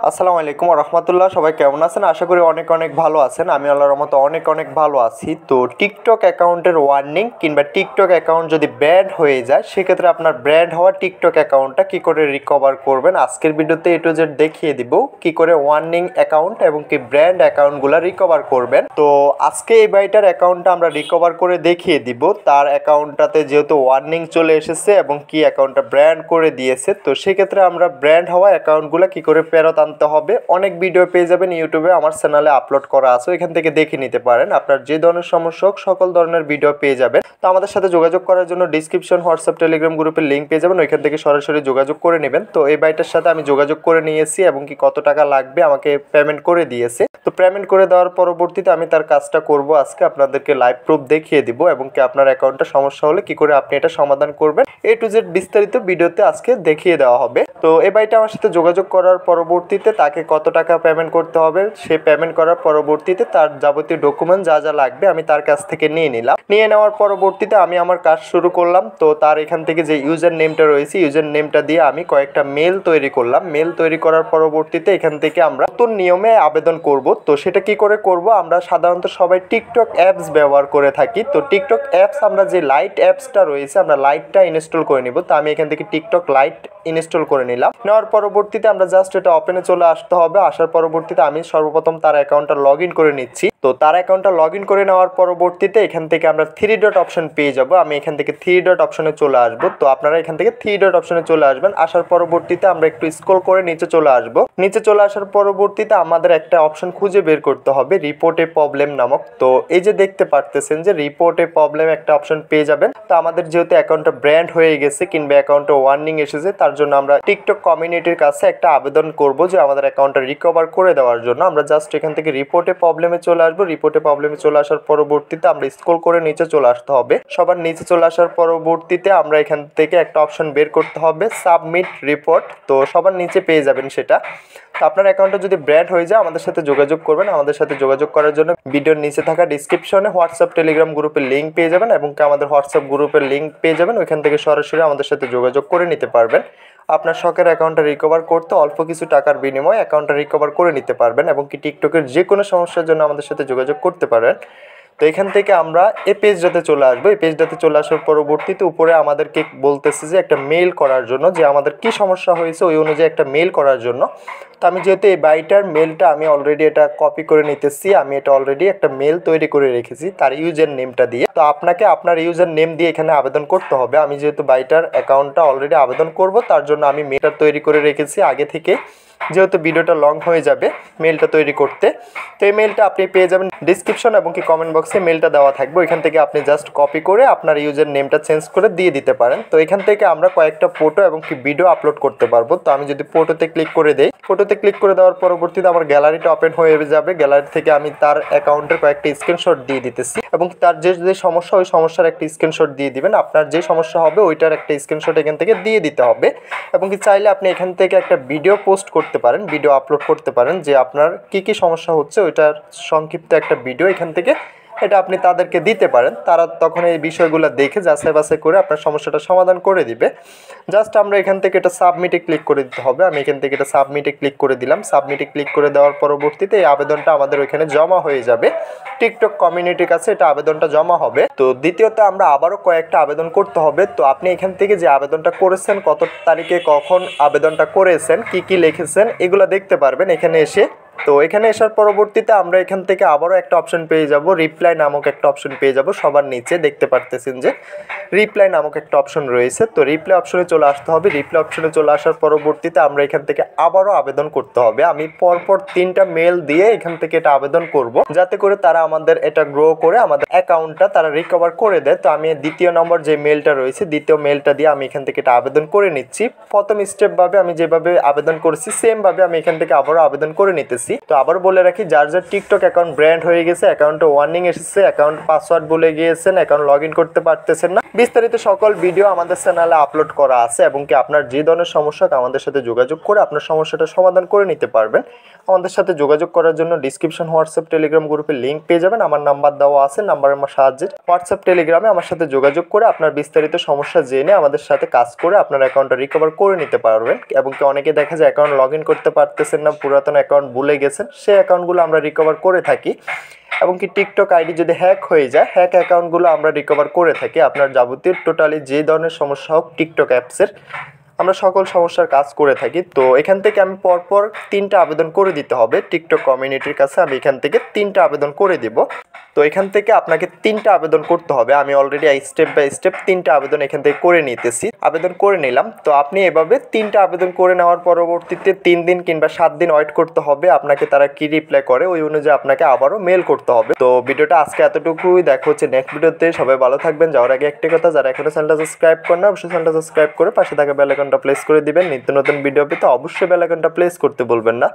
আসসালামু আলাইকুম ওয়া রাহমাতুল্লাহ। সবাই কেমন আছেন? আশা করি অনেক অনেক ভালো আছেন। আমি আল্লাহর রহমতে অনেক অনেক ভালো আছি। তো টিকটক অ্যাকাউন্টের ওয়ার্নিং কিংবা টিকটক অ্যাকাউন্ট যদি ব্যাড হয়ে যায়, সেক্ষেত্রে আপনার ব্যাড হওয়া টিকটক অ্যাকাউন্টটা কী করে রিকভার করবেন, আজকের ভিডিওতে A to Z দেখিয়ে দিব কী করে ওয়ার্নিং অ্যাকাউন্ট এবং কি ব্র্যান্ড অ্যাকাউন্টগুলো রিকভার করবেন। তো আজকে এই ভাইটার অ্যাকাউন্টটা আমরা রিকভার করে দেখিয়ে দিব। তার অ্যাকাউন্টটাতে যেহেতু ওয়ার্নিং চলে এসেছে এবং কি অ্যাকাউন্টটা ব্র্যান্ড করে দিয়েছে, তো সেক্ষেত্রে আমরা ব্র্যান্ড হওয়া অ্যাকাউন্টগুলো কী করে ফেরত আনতে হবে অনেক ভিডিও পেয়ে যাবেন ইউটিউবে, আমার চ্যানেলে আপলোড করা আছে, এখান থেকে দেখে নিতে পারেন। আপনার যে ধরনের সমস্যা হোক সকল ধরনের ভিডিও পেয়ে যাবেন। তো আমাদের সাথে যোগাযোগ করার জন্য ডিসক্রিপশন হোয়াটসঅ্যাপ টেলিগ্রাম গ্রুপের লিঙ্ক পেয়ে যাবেন, ওইখান থেকে সরাসরি যোগাযোগ করে নেবেন। তো এই ভাইটার সাথে আমি যোগাযোগ করে নিয়েছি এবং কি কত টাকা লাগবে আমাকে পেমেন্ট করে দিয়েছে। তো পেমেন্ট করে দেওয়ার পরবর্তীতে আমি তার কাজটা করব আজকে, আপনাদেরকে লাইভ প্রুফ দেখিয়ে দিব এবং কি আপনার অ্যাকাউন্টটা সমস্যা হলে কি করে আপনি এটা সমাধান করবেন A to Z বিস্তারিত ভিডিওতে আজকে দেখিয়ে দেওয়া হবে। তো এই ভাইটা আমার সাথে যোগাযোগ করার পরবর্তীতে তাকে কত টাকা পেমেন্ট করতে হবে, সে পেমেন্ট করার পরবর্তীতে তার যাবতীয় ডকুমেন্ট যা যা লাগবে আমি তার কাছ থেকে নিয়ে নিলাম। নিয়ে নেওয়ার পরবর্তীতে আমি আমার কাজ শুরু করলাম। তো তার এখান থেকে যে ইউজার নেমটা রয়েছে, ইউজার নেমটা দিয়ে আমি কয়েকটা মেল তৈরি করলাম। মেল তৈরি করার পরবর্তীতে এখান থেকে আমরা নতুন নিয়মে আবেদন করব। তো সেটা কি করে করব, আমরা সাধারণত সবাই টিকটক অ্যাপস ব্যবহার করে থাকি। তো টিকটক অ্যাপস আমরা যে লাইট অ্যাপসটা রয়েছে, আমরা লাইটটা ইনস্টল করে নিব। তো আমি এখান থেকে টিকটক লাইট ইনস্টল করে নিলাম। নেওয়ার পরবর্তীতে আমরা জাস্ট এটা ওপেনে চলে আসতে হবে। আসার পরবর্তীতে আমি সর্বপ্রথম তার অ্যাকাউন্টটা লগ ইন করে নিচ্ছি। তো তার অ্যাকাউন্টটা লগ ইন করে নেওয়ার পরবর্তীতে এখান থেকে আমরা 3 ডট অপশন পেয়ে যাব। আমি এখান থেকে 3 ডট অপশনে চলে আসব। তো আপনারা এখান থেকে 3 ডট অপশনে চলে আসবেন। আসার পরবর্তীতে আমরা একটু স্ক্রল করে নিচে চলে আসব। নিচে চলে আসার পরবর্তীতে আমাদের একটা অপশন খুঁজে বের করতে হবে, রিপোর্ট এ প্রবলেম নামক। তো এই যে দেখতে পারতেছেন যে রিপোর্ট এ প্রবলেম একটা অপশন পেয়ে যাবেন। তো আমাদের যেহেতু অ্যাকাউন্টটা ব্র্যান্ড হয়ে গেছে কিংবা অ্যাকাউন্টে ওয়ার্নিং এসেছে, তার জন্য আমরা টিকটক কমিউনিটির কাছে একটা আবেদন করব যে আমাদের অ্যাকাউন্টটা রিকভার করে দেওয়ার জন্য। আমরা জাস্ট এখান থেকে রিপোর্টে প্রবলেমে চলে আসবো। রিপোর্টে প্রবলেমে চলে আসার পরবর্তীতে আমরা স্ক্রল করে নিচে চলে আসতে হবে। সবার নিচে চলে আসার পরবর্তীতে আমরা এখান থেকে একটা অপশন বের করতে হবে, সাবমিট রিপোর্ট। তো সবার নিচে পেয়ে যাবেন সেটা। তো আপনার অ্যাকাউন্টটা যদি ব্র্যান্ড হয়ে যায় আমাদের সাথে যোগাযোগ করবেন। আমাদের সাথে যোগাযোগ করার জন্য ভিডিওর নিচে থাকা ডিসক্রিপশনে হোয়াটসঅ্যাপ টেলিগ্রাম গ্রুপের লিঙ্ক পেয়ে যাবেন এবং আমাদের হোয়াটসঅ্যাপ গ্রুপের লিঙ্ক পেয়ে যাবেন, ওইখান থেকে সরাসরি আমাদের সাথে যোগাযোগ করে নিতে পারবেন। আপনার শখের অ্যাকাউন্টটা রিকভার করতে অল্প কিছু টাকার বিনিময়ে অ্যাকাউন্টটা রিকভার করে নিতে পারবেন এবং কি টিকটকের যে কোনো সমস্যার জন্য আমাদের সাথে যোগাযোগ করতে পারেন। তো এখান থেকে আমরা এই পেজটাতে চলে আসবো। এই পেজটাতে চলে আসার পরবর্তীতে উপরে আমাদেরকে বলতেছে যে একটা মেল করার জন্য, যে আমাদের কি সমস্যা হয়েছে ওই অনুযায়ী একটা মেল করার জন্য। তো আমি যেহেতু এই বাইটার মেলটা আমি অলরেডি এটা কপি করে নিতেছি, আমি এটা অলরেডি একটা মেল তৈরি করে রেখেছি তার ইউজার নেমটা দিয়ে। তো আপনাকে আপনার ইউজার নেম দিয়ে এখানে আবেদন করতে হবে। আমি যেহেতু বাইটার অ্যাকাউন্টটা অলরেডি আবেদন করব, তার জন্য আমি মেলটা তৈরি করে রেখেছি আগে থেকে, যেহেতু ভিডিওটা লং হয়ে যাবে মেলটা তৈরি করতে। তো এই মেলটা আপনি পেয়ে যাবেন ডিসক্রিপশন এবং কি কমেন্ট বক্সে মেলটা দেওয়া থাকবে, ওইখান থেকে আপনি জাস্ট কপি করে আপনার ইউজার নেমটা চেঞ্জ করে দিয়ে দিতে পারেন। তো এখান থেকে আমরা কয়েকটা ফটো এবং কি ভিডিও আপলোড করতে পারবো। তো আমি যদি ফটোতে ক্লিক করে দেই, ফটোতে ক্লিক করে দেওয়ার পরবর্তীতে আমার গ্যালারিটা ওপেন হয়ে যাবে। গ্যালারি থেকে আমি তার অ্যাকাউন্টের কয়েকটা স্ক্রিনশট দিয়ে দিতেছি এবং তার যে যে সমস্যা ওই সমস্যার একটা স্ক্রিনশট দিয়ে দিবেন। আপনার যে সমস্যা হবে ওইটার একটা স্ক্রিনশট এখান থেকে দিয়ে দিতে হবে এবং কি চাইলে আপনি এখান থেকে একটা ভিডিও পোস্ট করতে পারেন, ভিডিও আপলোড করতে পারেন যে আপনার কি কি সমস্যা হচ্ছে ওইটার সংক্ষিপ্ত একটা ভিডিও এখান থেকে এটা আপনি তাদেরকে দিতে পারেন। তারা তখন এই বিষয়গুলো দেখে যাচাই বাছাই করে আপনার সমস্যাটা সমাধান করে দিবে। জাস্ট আমরা এখান থেকে এটা সাবমিটে ক্লিক করে দিতে হবে। আমি এখান থেকে এটা সাবমিটে ক্লিক করে দিলাম। সাবমিটে ক্লিক করে দেওয়ার পরবর্তীতে এই আবেদনটা আমাদের ওইখানে জমা হয়ে যাবে, টিকটক কমিউনিটির কাছে এটা আবেদনটা জমা হবে। তো দ্বিতীয়ত আমরা আবারও কয়েকটা আবেদন করতে হবে। তো আপনি এখান থেকে যে আবেদনটা করেছেন, কত তারিখে কখন আবেদনটা করেছেন, কি কি লিখেছেন, এগুলো দেখতে পারবেন এখানে এসে। তো এখানে আসার পরবর্তীতে আমরা এখান থেকে আবারও একটা অপশন পেয়ে যাব, রিপ্লাই নামক একটা অপশন পেয়ে যাব। সবার নিচে দেখতে পারতেছেন যে রিপ্লাই নামক একটা অপশন রয়েছে। তো রিপ্লাই অপশনে চলে আসতে হবে। রিপ্লাই অপশনে চলে আসার পরবর্তীতে আমরা এখান থেকে আবারও আবেদন করতে হবে। আমি পরপর 3টা মেল দিয়ে এখান থেকে এটা আবেদন করব, যাতে করে তারা আমাদের এটা গ্রো করে আমাদের অ্যাকাউন্টটা তারা রিকভার করে দেয়। তো আমি দ্বিতীয় নম্বর যে মেলটা রয়েছে, দ্বিতীয় মেলটা দিয়ে আমি এখান থেকে এটা আবেদন করে নিচ্ছি। প্রথম স্টেপভাবে আমি যেভাবে আবেদন করেছি সেমভাবে আমি এখান থেকে আবারও আবেদন করে নিতেছি। দিতেছি। তো আবার বলে রাখি, যার যার টিকটক অ্যাকাউন্ট ব্র্যান্ড হয়ে গেছে, অ্যাকাউন্টে ওয়ার্নিং এসেছে, অ্যাকাউন্ট পাসওয়ার্ড ভুলে গিয়েছেন, অ্যাকাউন্ট লগ ইন করতে পারতেছেন না, বিস্তারিত সকল ভিডিও আমাদের চ্যানেলে আপলোড করা আছে এবং কি আপনার যে ধরনের সমস্যা আমাদের সাথে যোগাযোগ করে আপনার সমস্যাটা সমাধান করে নিতে পারবেন। আমাদের সাথে যোগাযোগ করার জন্য ডিসক্রিপশন হোয়াটসঅ্যাপ টেলিগ্রাম গ্রুপের লিঙ্ক পেয়ে যাবেন। আমার নাম্বার দেওয়া আছে, নাম্বারের সাহায্যে হোয়াটসঅ্যাপ টেলিগ্রামে আমার সাথে যোগাযোগ করে আপনার বিস্তারিত সমস্যা জেনে আমাদের সাথে কাজ করে আপনার অ্যাকাউন্টটা রিকভার করে নিতে পারবেন। এবং কি অনেকে দেখা যায় অ্যাকাউন্ট লগ ইন করতে পারতেছেন না, পুরাতন অ্যাকাউন্ট ভুলে গেছেন, সেই অ্যাকাউন্টগুলো আমরা রিকভার করে থাকি। এবং কি টিকটক আইডি যদি হ্যাক হয়ে যায়, হ্যাক অ্যাকাউন্টগুলো আমরা রিকভার করে থাকি। আপনার যাবতীয় টোটালি যে ধরনের সমস্যা হোক টিকটক অ্যাপসের, আমরা সকল সমস্যার কাজ করে থাকি। তো এখান থেকে আমি পরপর 3টা আবেদন করে দিতে হবে টিকটক কমিউনিটির কাছে। আমি এখান থেকে 3টা আবেদন করে দিব। তো এখান থেকে আপনাকে 3টা আবেদন করতে হবে। আমি অলরেডি স্টেপ বাই স্টেপ 3টা আবেদন এখান থেকে করে নিতেছি। আবেদন করে নিলাম। তো আপনি এভাবে 3টা আবেদন করে নেওয়ার পরবর্তীতে 3 দিন কিংবা 7 দিন ওয়েট করতে হবে। আপনাকে তারা কি রিপ্লাই করে ওই অনুযায়ী আপনাকে আবারও মেল করতে হবে। তো ভিডিওটা আজকে এতটুকুই, দেখা হচ্ছে নেক্সট ভিডিওতে। সবাই ভালো থাকবেন। যাওয়ার আগে একটি কথা, যারা এখনো চ্যানেলটা সাবস্ক্রাইব করেন না অবশ্যই চ্যানেলটা সাবস্ক্রাইব করে পাশে থাকা বেল আইকনটা প্রেস করে দিবেন। নিত্য নতুন ভিডিও পেতে অবশ্যই বেল আইকনটা প্রেস করতে বলবেন না।